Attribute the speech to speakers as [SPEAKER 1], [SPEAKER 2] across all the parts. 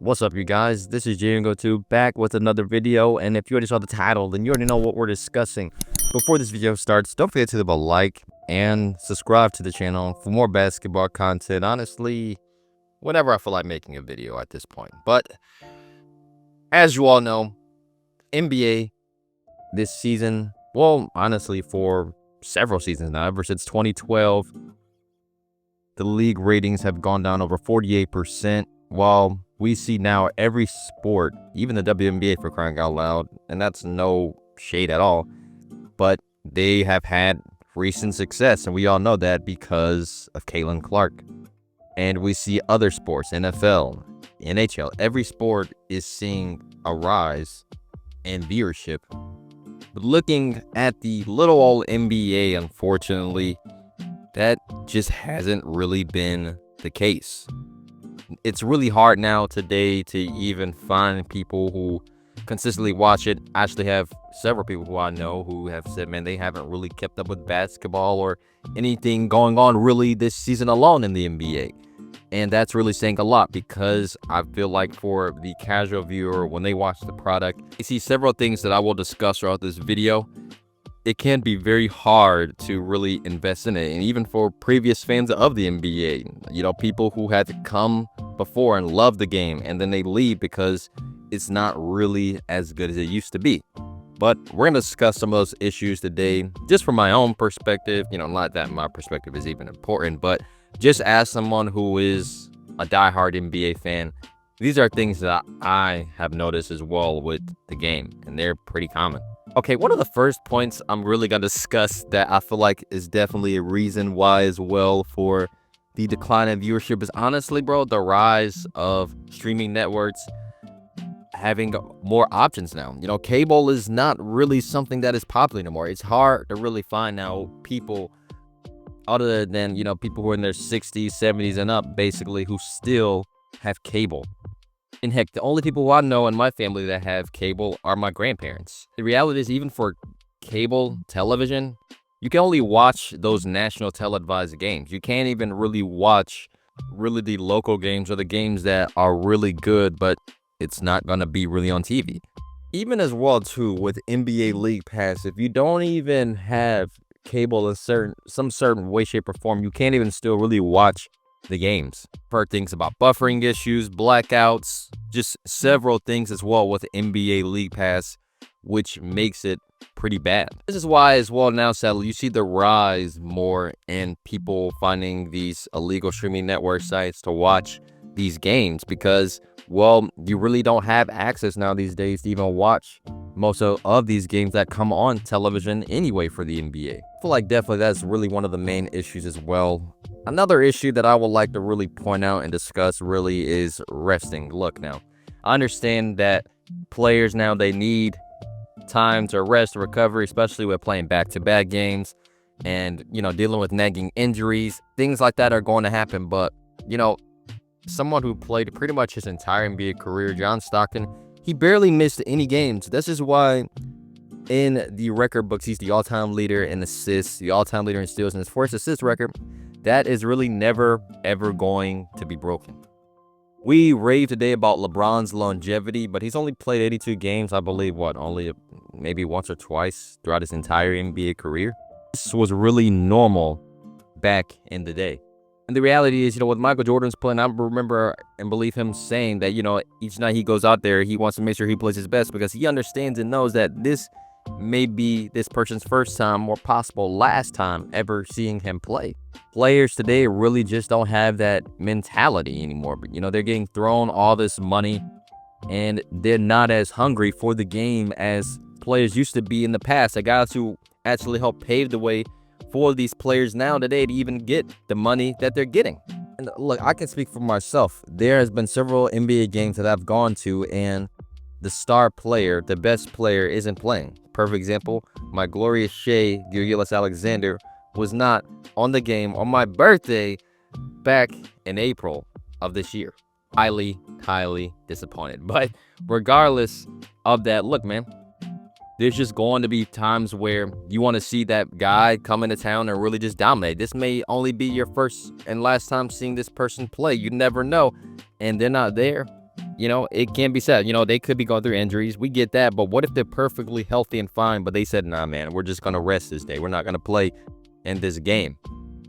[SPEAKER 1] What's up, you guys? This is Django2 back with another video, and if you already saw the title, then you already know what we're discussing. Before this video starts, don't forget to leave a like and subscribe to the channel for more basketball content. Honestly, whenever I feel like making a video at this point. But as you all know, NBA this season, well, honestly, for several seasons now, ever since 2012, the league ratings have gone down over 48%, while we see now every sport, even the WNBA for crying out loud, and that's no shade at all, but they have had recent success, and we all know that because of Caitlin Clark. And we see other sports, NFL, NHL, every sport is seeing a rise in viewership. But looking at the little old NBA, unfortunately, that just hasn't really been the case. It's really hard now today to even find people who consistently watch it. I actually have several people who I know who have said, man, they haven't really kept up with basketball or anything going on really this season alone in the NBA. And that's really saying a lot, because I feel like for the casual viewer, when they watch the product, you see several things that I will discuss throughout this video. It can be very hard to really invest in it. And even for previous fans of the NBA, you know, people who had come before and love the game, and then they leave because it's not really as good as it used to be. But we're going to discuss some of those issues today, just from my own perspective. You know, not that my perspective is even important, but just as someone who is a diehard NBA fan, these are things that I have noticed as well with the game, and they're pretty common. Okay, one of the first points I'm really going to discuss that I feel like is definitely a reason why as well for the decline in viewership is honestly, bro, the rise of streaming networks having more options now. You know, cable is not really something that is popular anymore. It's hard to really find now people other than, you know, people who are in their 60s, 70s and up, basically, who still have cable. And heck, the only people who I know in my family that have cable are my grandparents. The reality is, even for cable television, you can only watch those national televised games. You can't even really watch really the local games or the games that are really good, but it's not going to be really on TV. Even as well, too, with NBA League Pass, if you don't even have cable in some certain way, shape, or form, you can't even still really watch the games. I've heard things about buffering issues, blackouts, just several things as well with NBA League Pass, which makes it pretty bad. This is why as well now, sadly, you see the rise more in people finding these illegal streaming network sites to watch these games, because, well, you really don't have access now these days to even watch most of these games that come on television anyway for the NBA. I feel like definitely that's really one of the main issues as well. Another issue that I would like to really point out and discuss really is resting. Look, now, I understand that players now, they need time to rest and recovery, especially with playing back-to-back games and, you know, dealing with nagging injuries. Things like that are going to happen, but, you know, someone who played pretty much his entire NBA career, John Stockton, he barely missed any games. This is why in the record books, he's the all-time leader in assists, the all-time leader in steals, and his first assist record, that is really never, ever going to be broken. We rave today about LeBron's longevity, but he's only played 82 games, I believe, only maybe once or twice throughout his entire NBA career. This was really normal back in the day. And the reality is, you know, with Michael Jordan's playing, I remember and believe him saying that, you know, each night he goes out there, he wants to make sure he plays his best, because he understands and knows that this may be this person's first time or possible last time ever seeing him play. Players today really just don't have that mentality anymore. But, you know, they're getting thrown all this money, and they're not as hungry for the game as players used to be in the past. The guys who actually helped pave the way for these players now today to even get the money that they're getting. And look, I can speak for myself. There has been several NBA games that I've gone to, and the star player, the best player, isn't playing. Perfect example, my glorious Shai Gilgeous-Alexander was not on the game on my birthday back in April of this year. Highly disappointed. But regardless of that, look, man, there's just going to be times where you want to see that guy come into town and really just dominate. This may only be your first and last time seeing this person play. You never know. And they're not there. it can be said, they could be going through injuries. We get that. But what if they're perfectly healthy and fine, but they said, nah, man, we're just going to rest this day. We're not going to play in this game.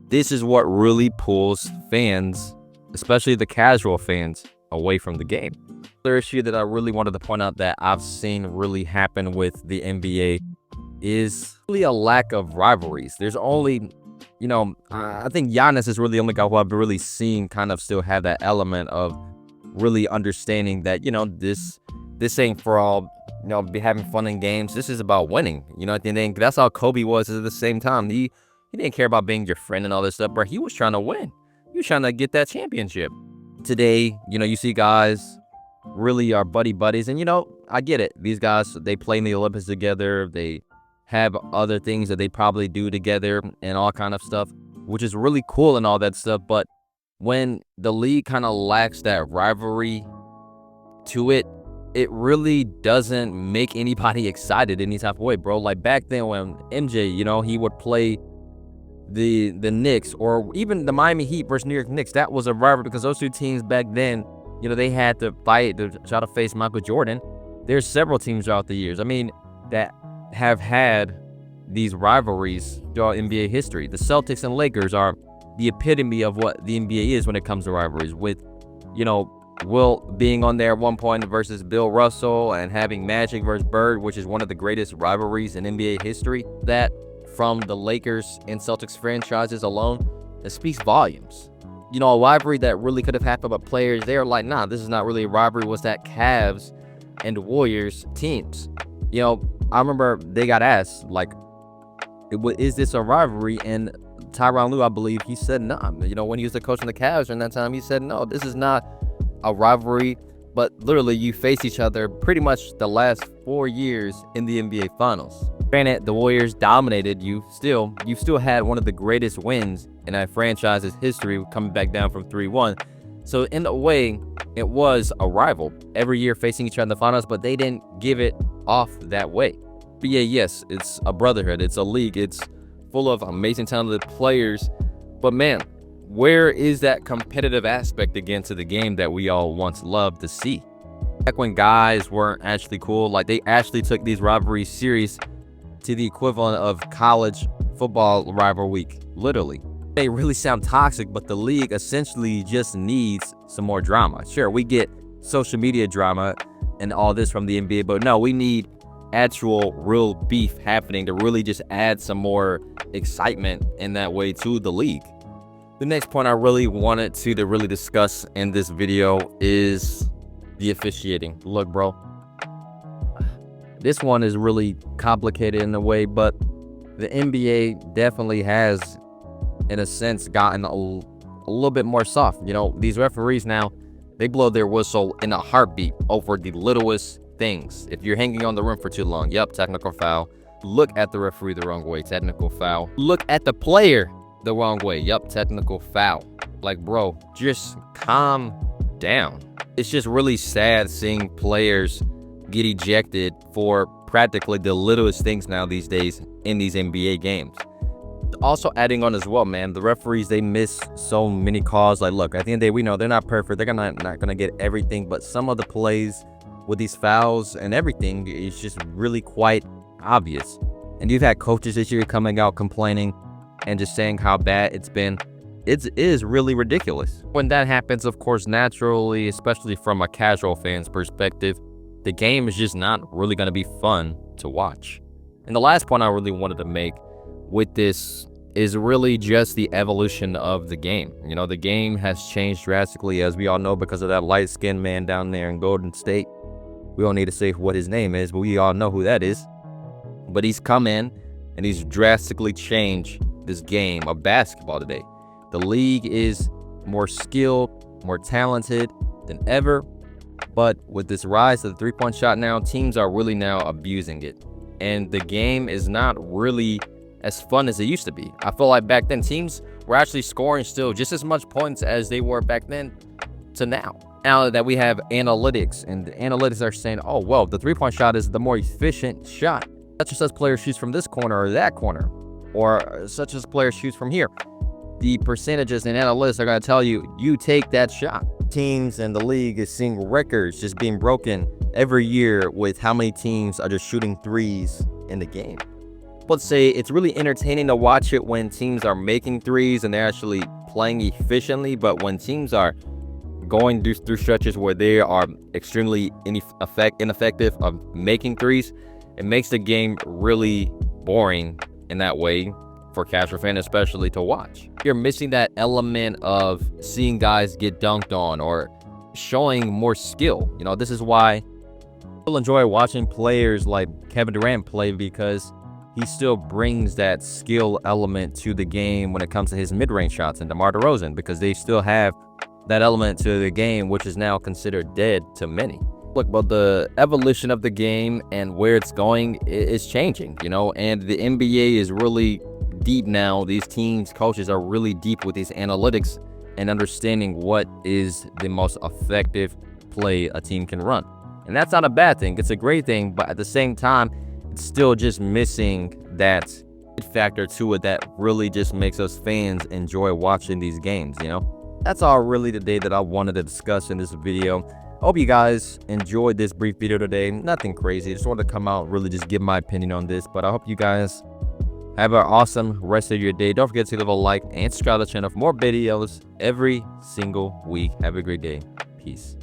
[SPEAKER 1] This is what really pulls fans, especially the casual fans, away from the game. The issue that I really wanted to point out that I've seen really happen with the NBA is really a lack of rivalries. There's only, I think Giannis is really the only guy who I've really seen kind of still have that element of really understanding that, this ain't for all, be having fun in games. This is about winning. At the end, that's how Kobe was at the same time. He didn't care about being your friend and all this stuff, bro. He was trying to win. He was trying to get that championship. Today, you see guys really are buddies. And, I get it. These guys, they play in the Olympics together. They have other things that they probably do together and all kind of stuff, which is really cool and all that stuff. But when the league kind of lacks that rivalry to it, it really doesn't make anybody excited any type of way, bro. Like back then when MJ, he would play the Knicks or even the Miami Heat versus New York Knicks, that was a rivalry because those two teams back then, they had to fight to try to face Michael Jordan. There's several teams throughout the years, that have had these rivalries throughout NBA history. The Celtics and Lakers are the epitome of what the NBA is when it comes to rivalries, with, Will being on there at one point versus Bill Russell, and having Magic versus Bird, which is one of the greatest rivalries in NBA history. That from the Lakers and Celtics franchises alone, that speaks volumes. A rivalry that really could have happened, but players, they're like, nah, this is not really a rivalry, was that Cavs and Warriors teams. I remember they got asked, like, is this a rivalry? And Tyronn Lue, I believe, he said nah. When he was the coach of the Cavs during that time, he said, no, this is not a rivalry, but literally you face each other pretty much the last 4 years in the NBA Finals. Granted, the Warriors dominated you still had one of the greatest wins in that franchise's history, coming back down from 3-1. So in a way, it was a rival every year facing each other in the finals, but they didn't give it off that way. But yeah, yes, it's a brotherhood, it's a league, it's full of amazing talented players, but man, where is that competitive aspect again to the game that we all once loved to see? Back when guys weren't actually cool, like they actually took these rivalries serious to the equivalent of college football rivalry week, literally. They really sound toxic, but the league essentially just needs some more drama. Sure, we get social media drama and all this from the NBA, but no, we need actual real beef happening to really just add some more excitement in that way to the league. The next point I really wanted to really discuss in this video is the officiating. Look, bro, this one is really complicated in a way, but the NBA definitely has, in a sense, gotten a little bit more soft. These referees now, they blow their whistle in a heartbeat over the littlest things. If you're hanging on the rim for too long, yep, technical foul. Look at the referee the wrong way, technical foul. Look at the player the wrong way, yep, technical foul. Like, bro, just calm down. It's just really sad seeing players get ejected for practically the littlest things now these days in these NBA games. Also adding on as well, man, the referees, they miss so many calls. Like, look, at the end of the day, we know they're not perfect. They're not gonna get everything, but some of the plays with these fouls and everything is just really quite obvious. And you've had coaches this year coming out complaining and just saying how bad it's been. It is really ridiculous. When that happens, of course, naturally, especially from a casual fan's perspective, the game is just not really going to be fun to watch. And the last point I really wanted to make with this is really just the evolution of the game. The game has changed drastically, as we all know, because of that light-skinned man down there in Golden State. We don't need to say what his name is, but we all know who that is. But he's come in and he's drastically changed this game of basketball today. The league is more skilled, more talented than ever. But with this rise of the three-point shot now, teams are really now abusing it. And the game is not really as fun as it used to be. I feel like back then teams were actually scoring still just as much points as they were back then to now. Now that we have analytics, and the analytics are saying, oh, well, the three-point shot is the more efficient shot. Such and such player shoots from this corner or that corner, or such as player shoots from here. The percentages and analytics are going to tell you, you take that shot. teams in the league is seeing records just being broken every year with how many teams are just shooting threes in the game. Let's say it's really entertaining to watch it when teams are making threes and they're actually playing efficiently, but when teams are going through stretches where they are extremely ineffective of making threes, it makes the game really boring in that way for casual fans especially to watch. You're missing that element of seeing guys get dunked on or showing more skill. You know, this is why people enjoy watching players like Kevin Durant play, because he still brings that skill element to the game when it comes to his mid-range shots, and DeMar DeRozan, because they still have that element to the game, which is now considered dead to many. Look, but the evolution of the game and where it's going is changing, you know, and the NBA is really deep now. These teams, coaches are really deep with these analytics and understanding what is the most effective play a team can run. And that's not a bad thing. It's a great thing, but at the same time, it's still just missing that factor to it that really just makes us fans enjoy watching these games, you know? That's all really today that I wanted to discuss in this video. I hope you guys enjoyed this brief video today. Nothing crazy. Just wanted to come out, really just give my opinion on this. But I hope you guys have an awesome rest of your day. Don't forget to leave a like and subscribe to the channel for more videos every single week. Have a great day. Peace.